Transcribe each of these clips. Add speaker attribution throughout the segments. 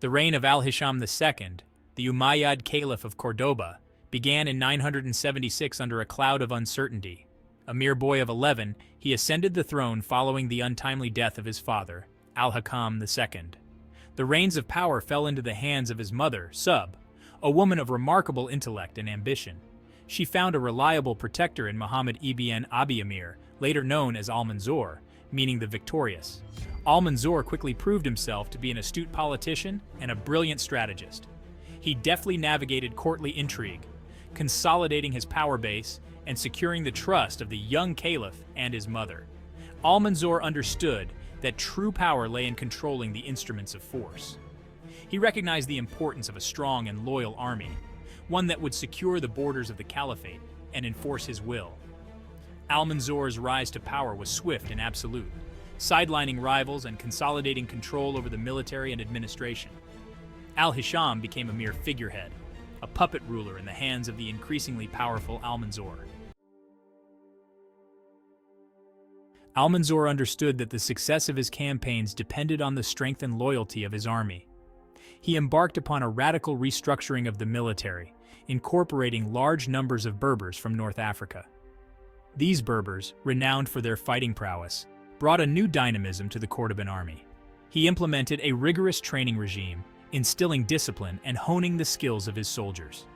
Speaker 1: The reign of Al-Hisham II, the Umayyad Caliph of Cordoba, began in 976 under a cloud of uncertainty. A mere boy of 11, he ascended the throne following the untimely death of his father, Al-Hakam II. The reins of power fell into the hands of his mother, Sub, a woman of remarkable intellect and ambition. She found a reliable protector in Muhammad ibn Abi Amir, later known as Almanzor, meaning the victorious. Almanzor quickly proved himself to be an astute politician and a brilliant strategist. He deftly navigated courtly intrigue, consolidating his power base and securing the trust of the young caliph and his mother. Almanzor understood that true power lay in controlling the instruments of force. He recognized the importance of a strong and loyal army, one that would secure the borders of the caliphate and enforce his will. Almanzor's rise to power was swift and absolute, sidelining rivals and consolidating control over the military and administration. Al-Hisham became a mere figurehead, a puppet ruler in the hands of the increasingly powerful Almanzor. Almanzor understood that the success of his campaigns depended on the strength and loyalty of his army. He embarked upon a radical restructuring of the military, incorporating large numbers of Berbers from North Africa. These Berbers, renowned for their fighting prowess, brought a new dynamism to the Cordoban army. He implemented a rigorous training regime, instilling discipline and honing the skills of his soldiers.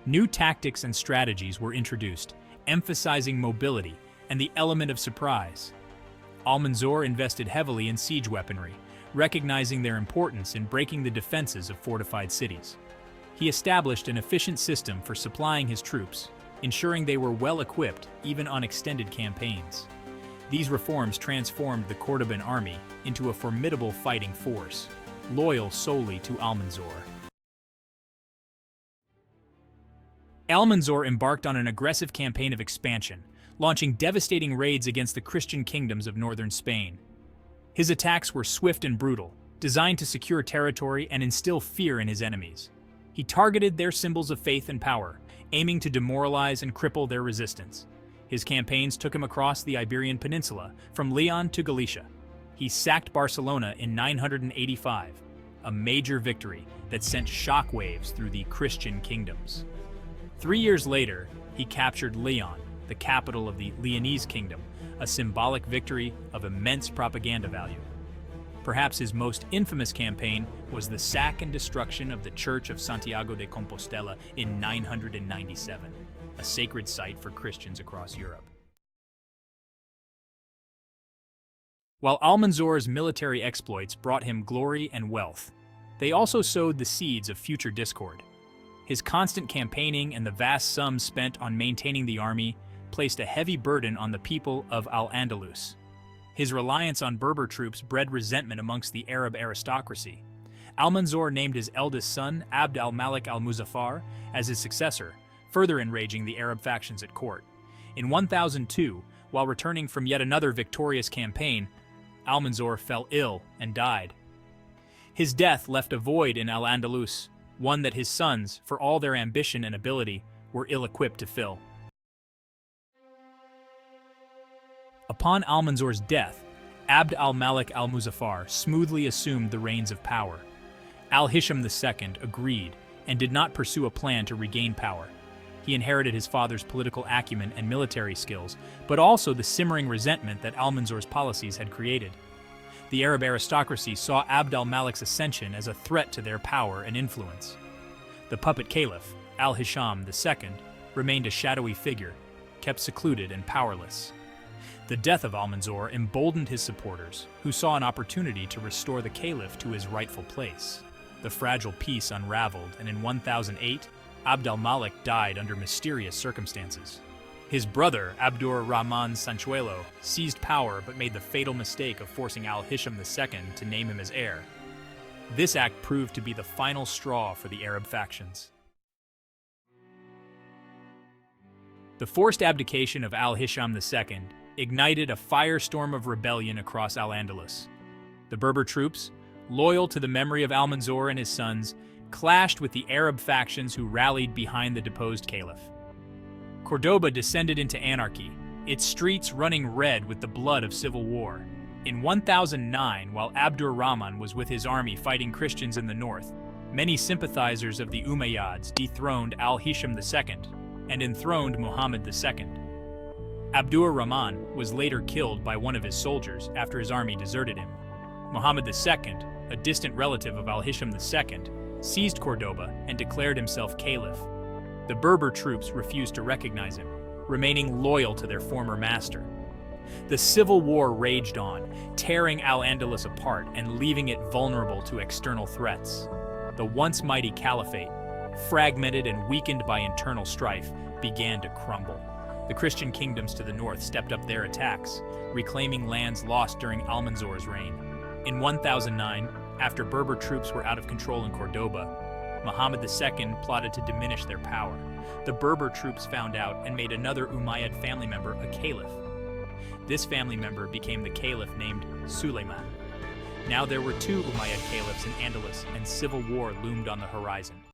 Speaker 1: New tactics and strategies were introduced, emphasizing mobility and the element of surprise. Almanzor invested heavily in siege weaponry, recognizing their importance in breaking the defenses of fortified cities. He established an efficient system for supplying his troops, ensuring they were well equipped even on extended campaigns. These reforms transformed the Cordoban army into a formidable fighting force, loyal solely to Almanzor. Almanzor embarked on an aggressive campaign of expansion, launching devastating raids against the Christian kingdoms of northern Spain. His attacks were swift and brutal, designed to secure territory and instill fear in his enemies. He targeted their symbols of faith and power, aiming to demoralize and cripple their resistance. His campaigns took him across the Iberian Peninsula, from Leon to Galicia. He sacked Barcelona in 985, a major victory that sent shockwaves through the Christian kingdoms. 3 years later, he captured Leon, the capital of the Leonese kingdom, a symbolic victory of immense propaganda value. Perhaps his most infamous campaign was the sack and destruction of the Church of Santiago de Compostela in 997, a sacred site for Christians across Europe. While Almanzor's military exploits brought him glory and wealth, they also sowed the seeds of future discord. His constant campaigning and the vast sums spent on maintaining the army placed a heavy burden on the people of Al-Andalus. His reliance on Berber troops bred resentment amongst the Arab aristocracy. Almanzor named his eldest son, Abd al-Malik al-Muzaffar, as his successor, further enraging the Arab factions at court. In 1002, while returning from yet another victorious campaign, Almanzor fell ill and died. His death left a void in Al-Andalus, one that his sons, for all their ambition and ability, were ill-equipped to fill. Upon Almanzor's death, Abd al-Malik al-Muzaffar smoothly assumed the reins of power. Al-Hisham II agreed and did not pursue a plan to regain power. He inherited his father's political acumen and military skills, but also the simmering resentment that Almanzor's policies had created. The Arab aristocracy saw Abd al-Malik's ascension as a threat to their power and influence. The puppet caliph, Al-Hisham II, remained a shadowy figure, kept secluded and powerless. The death of Almanzor emboldened his supporters, who saw an opportunity to restore the caliph to his rightful place. The fragile peace unraveled, and in 1008, Abd al-Malik died under mysterious circumstances. His brother, Abdur Rahman Sanchuelo, seized power but made the fatal mistake of forcing Al-Hisham II to name him as heir. This act proved to be the final straw for the Arab factions. The forced abdication of Al-Hisham II ignited a firestorm of rebellion across Al-Andalus. The Berber troops, loyal to the memory of Almanzor and his sons, clashed with the Arab factions who rallied behind the deposed caliph. Cordoba descended into anarchy, its streets running red with the blood of civil war. In 1009, while Abdur Rahman was with his army fighting Christians in the north, many sympathizers of the Umayyads dethroned Al-Hisham II and enthroned Muhammad II. Abdur Rahman was later killed by one of his soldiers after his army deserted him. Muhammad II, a distant relative of Al-Hisham II, seized Cordoba and declared himself caliph. The Berber troops refused to recognize him, remaining loyal to their former master. The civil war raged on, tearing Al-Andalus apart and leaving it vulnerable to external threats. The once mighty caliphate, fragmented and weakened by internal strife, began to crumble. The Christian kingdoms to the north stepped up their attacks, reclaiming lands lost during Almanzor's reign. In 1009, after Berber troops were out of control in Cordoba, Muhammad II plotted to diminish their power. The Berber troops found out and made another Umayyad family member a caliph. This family member became the caliph named Sulayman. Now there were two Umayyad caliphs in Andalus, and civil war loomed on the horizon.